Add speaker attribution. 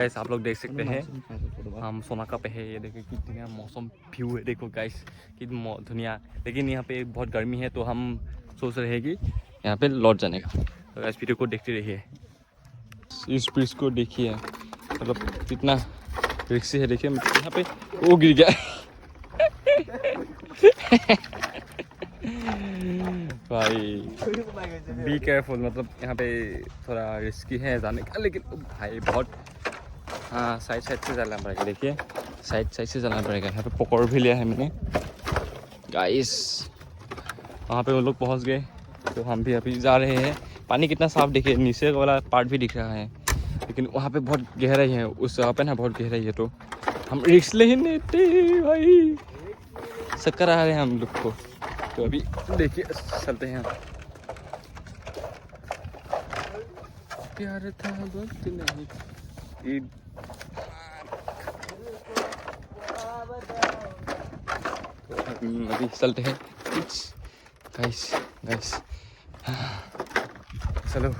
Speaker 1: Guys आप लोग देख सकते हैं हम सोनाका पे है। ये देखो कितना मौसम व्यू है, देखो गाइस कितना दुनिया। लेकिन यहाँ पे बहुत गर्मी है तो हम सोच रहे हैं कि यहाँ पे लौट जाने का। तो इस वीडियो को देखते रहिए। इस ब्रिज को देखिए, मतलब कितना रिक्सी है। देखिए यहाँ पे वो गिर गया भाई बी केयरफुल, मतलब यहाँ पे थोड़ा रिस्की है जाने का। लेकिन भाई बहुत हाँ साइड से चलना पड़ेगा। देखिए साइड से चलना पड़ेगा। यहाँ पे पकड़ भी लिया है मैंने गाइस। वहाँ पे वो लोग पहुँच गए तो हम भी अभी जा रहे हैं। पानी कितना साफ देखिए, नीचे वाला पार्ट भी दिख रहा है, लेकिन वहाँ पे बहुत गहराई है। उस जगह पे ना बहुत गहराई है, तो हम रिस्क ले ही नहीं थे भाई। चक्कर आ रहे हैं हम लोग को। तो अभी देखिए चलते हैं। प्यार था वक्त नहीं अभी चलते हैं गाइस। चलो